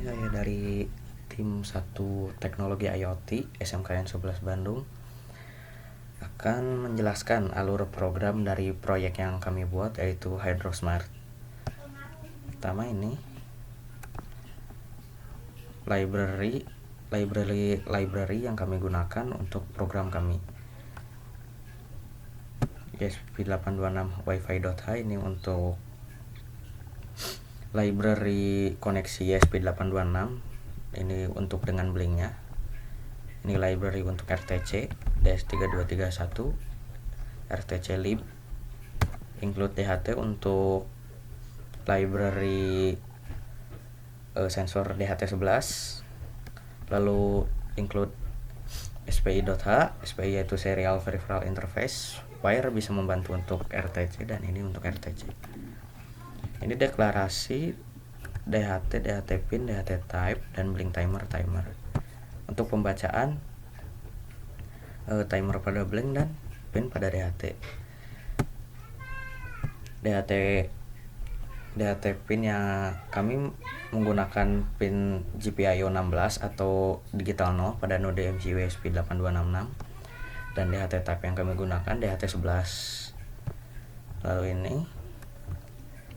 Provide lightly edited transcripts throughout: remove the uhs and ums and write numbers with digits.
saya dari tim 1 Teknologi IoT SMKN 11 Bandung akan menjelaskan alur program dari proyek yang kami buat, yaitu Hydrosmart. Pertama ini library yang kami gunakan untuk program kami. ESP826 wifi.h ini untuk library koneksi ESP826, ini untuk dengan blinknya. Ini library untuk RTC DS3231, RTC lib, include DHT untuk library sensor DHT11, lalu include SPI.h. SPI yaitu serial peripheral interface, wire bisa membantu untuk RTC, dan ini untuk RTC. Ini deklarasi DHT, DHT pin, DHT type, dan blink timer. Untuk pembacaan timer pada blink dan pin pada DHT. DHT pin yang kami menggunakan pin GPIO 16 atau digital 0 pada node MCU ESP8266, dan DHT type yang kami gunakan DHT 11. Lalu ini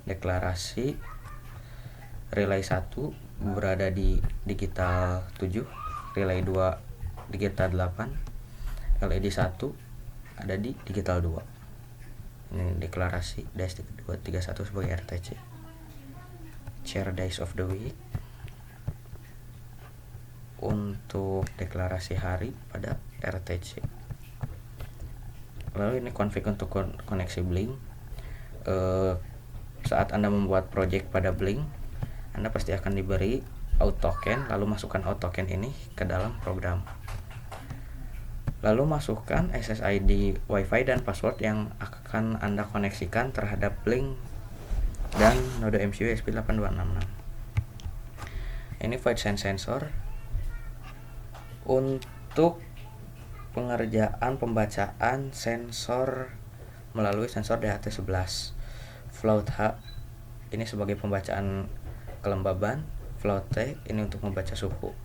deklarasi relay 1 berada di digital 7, relay 2 digital 8, LED 1 ada di digital 2. Ini deklarasi DS231 sebagai RTC. Share days of the week untuk deklarasi hari pada RTC. Lalu ini config untuk koneksi blink. Saat Anda membuat project pada blink, Anda pasti akan diberi out token, lalu masukkan out token ini ke dalam program. Lalu masukkan SSID Wi-Fi dan password yang akan Anda koneksikan terhadap blink dan node MCU ESP8266. Ini void sensor untuk pengerjaan pembacaan sensor melalui sensor DHT11. Float H ini sebagai pembacaan kelembaban, float T ini untuk membaca suhu.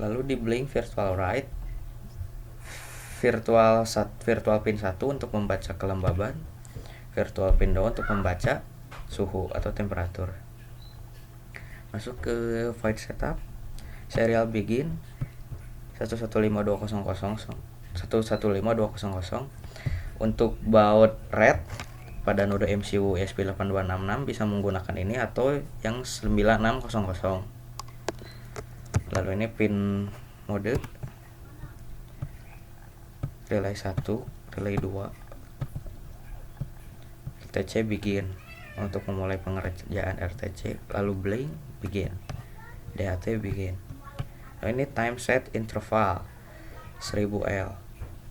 Lalu di blink virtual write, virtual pin 1 untuk membaca kelembaban, virtual pin 2 untuk membaca suhu atau temperatur. Masuk ke void setup, serial begin 115200 untuk baud rate pada node MCU ESP8266 bisa menggunakan ini atau yang 9600. Lalu ini pin mode relay 1, relay 2, RTC begin untuk memulai pengerjaan RTC, lalu blink begin, DHT begin. Nah, ini time set interval 1000L,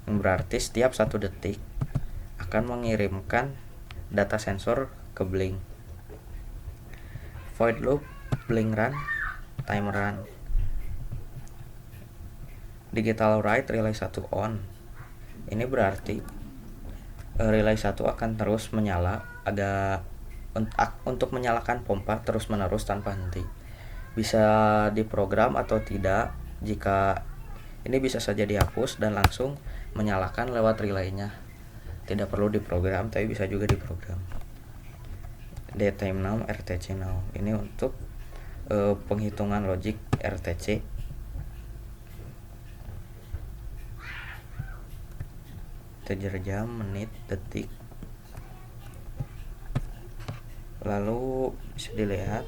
yang berarti setiap 1 detik akan mengirimkan data sensor ke blink. Void loop, blink run, time run. Digital write relay 1 on. Ini berarti relay 1 akan terus menyala untuk menyalakan pompa terus menerus tanpa henti. Bisa diprogram atau tidak. Jika ini bisa saja dihapus dan langsung menyalakan lewat relaynya. Tidak perlu diprogram, tapi bisa juga diprogram. Daytime now, RTC now. Ini untuk penghitungan logik RTC. Integer jam, menit, detik. Lalu bisa dilihat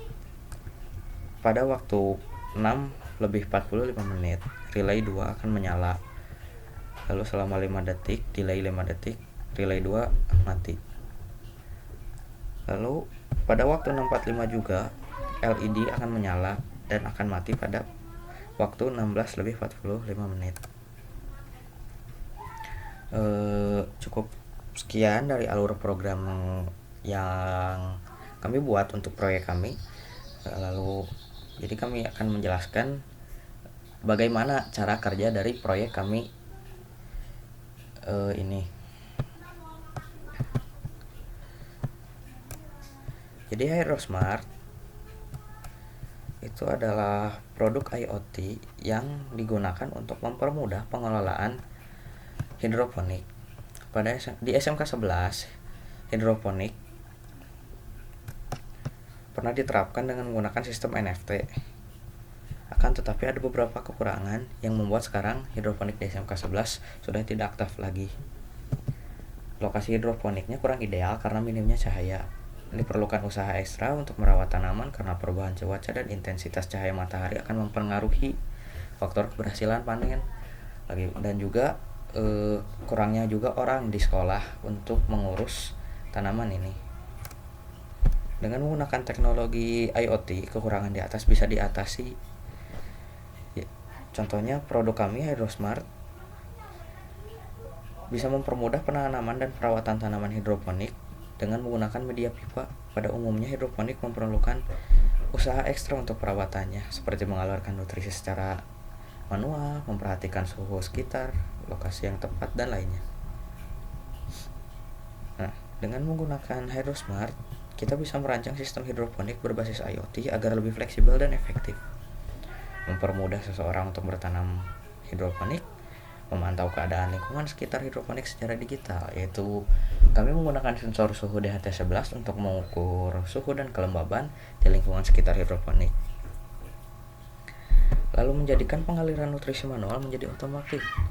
pada waktu 6:45 relay 2 akan menyala. Lalu selama 5 detik, delay 5 detik, relay 2 mati. Lalu pada waktu 6:45 juga LED akan menyala dan akan mati pada waktu 16:45. Cukup sekian dari alur program yang kami buat untuk proyek kami. Lalu jadi kami akan menjelaskan bagaimana cara kerja dari proyek kami ini. Jadi Hydrosmart itu adalah produk IoT yang digunakan untuk mempermudah pengelolaan hidroponik. Di SMK 11, hidroponik pernah diterapkan dengan menggunakan sistem NFT. Akan tetapi ada beberapa kekurangan yang membuat sekarang hidroponik di SMK 11 sudah tidak aktif lagi. Lokasi hidroponiknya kurang ideal karena minimnya cahaya. Diperlukan usaha ekstra untuk merawat tanaman karena perubahan cuaca dan intensitas cahaya matahari akan mempengaruhi faktor keberhasilan panen. Dan juga kurangnya juga orang di sekolah untuk mengurus tanaman ini. Dengan menggunakan teknologi IoT, kekurangan di atas bisa diatasi. Contohnya produk kami Hydrosmart bisa mempermudah penanaman dan perawatan tanaman hidroponik dengan menggunakan media pipa. Pada umumnya hidroponik memerlukan usaha ekstra untuk perawatannya, seperti mengalirkan nutrisi secara manual, memperhatikan suhu sekitar, lokasi yang tepat, dan lainnya. Nah, dengan menggunakan Hydrosmart, kita bisa merancang sistem hidroponik berbasis IoT agar lebih fleksibel dan efektif, mempermudah seseorang untuk bertanam hidroponik, memantau keadaan lingkungan sekitar hidroponik secara digital, yaitu kami menggunakan sensor suhu DHT11 untuk mengukur suhu dan kelembaban di lingkungan sekitar hidroponik. Lalu menjadikan pengaliran nutrisi manual menjadi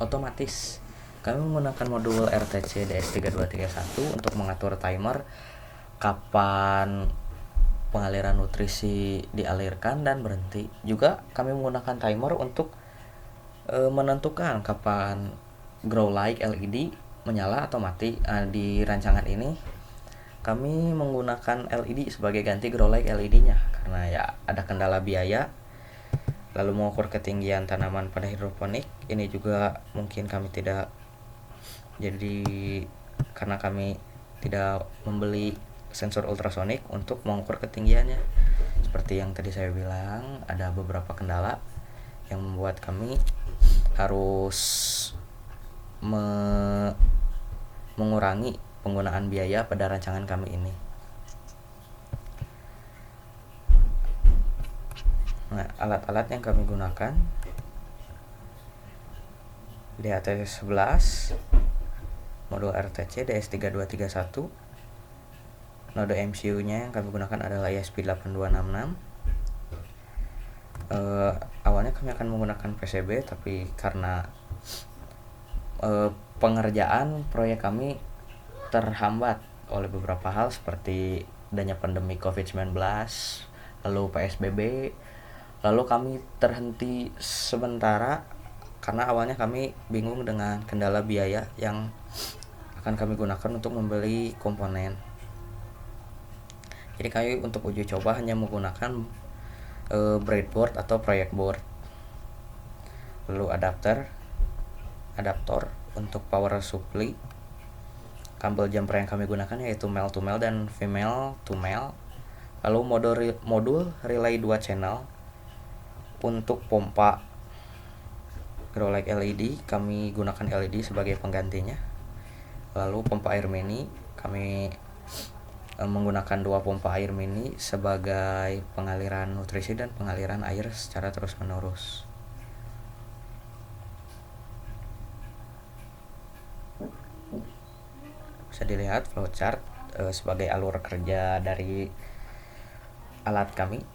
otomatis. Kami menggunakan modul RTC DS3231 untuk mengatur timer kapan pengaliran nutrisi dialirkan dan berhenti. Juga kami menggunakan timer untuk menentukan kapan grow light LED menyala atau mati. Di rancangan ini kami menggunakan LED sebagai ganti grow light LED-nya karena ya ada kendala biaya. Lalu mengukur ketinggian tanaman pada hidroponik ini juga mungkin kami tidak, jadi karena kami tidak membeli sensor ultrasonik untuk mengukur ketinggiannya. Seperti yang tadi saya bilang, ada beberapa kendala yang membuat kami harus mengurangi penggunaan biaya pada rancangan kami ini. Nah, alat-alat yang kami gunakan DHT11, modul RTC DS3231, node MCU-nya yang kami gunakan adalah ESP8266. Awalnya kami akan menggunakan PCB, tapi karena pengerjaan proyek kami terhambat oleh beberapa hal seperti adanya pandemi COVID-19, lalu PSBB, lalu kami terhenti sementara karena awalnya kami bingung dengan kendala biaya yang akan kami gunakan untuk membeli komponen. Jadi kami untuk uji coba hanya menggunakan breadboard atau proyek board, lalu adaptor untuk power supply, kabel jumper yang kami gunakan yaitu male to male dan female to male, lalu modul relay 2 channel. Untuk pompa grow light LED kami gunakan LED sebagai penggantinya. Lalu pompa air mini kami menggunakan 2 pompa air mini sebagai pengaliran nutrisi dan pengaliran air secara terus-menerus. Bisa dilihat flowchart sebagai alur kerja dari alat kami.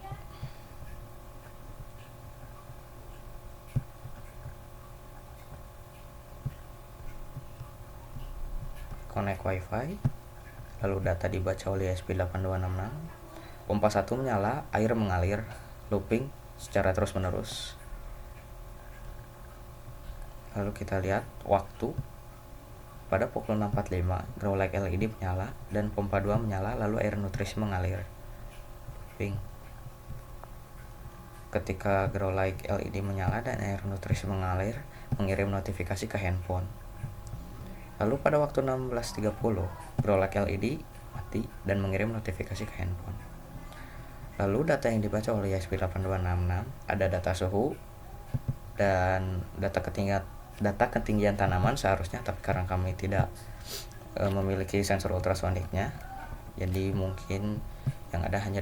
Connect wifi, lalu data dibaca oleh ESP8266. Pompa 1 menyala, air mengalir, looping secara terus-menerus. Lalu kita lihat waktu. Pada pukul 6.45, grow light LED menyala dan pompa 2 menyala, lalu air nutrisi mengalir. Looping. Ketika grow light LED menyala dan air nutrisi mengalir, mengirim notifikasi ke handphone. Lalu pada waktu 16.30, grow light LED mati dan mengirim notifikasi ke handphone. Lalu data yang dibaca oleh ESP8266 ada data suhu dan data ketinggian tanaman seharusnya, tapi karena kami tidak memiliki sensor ultrasoniknya, jadi mungkin yang ada hanya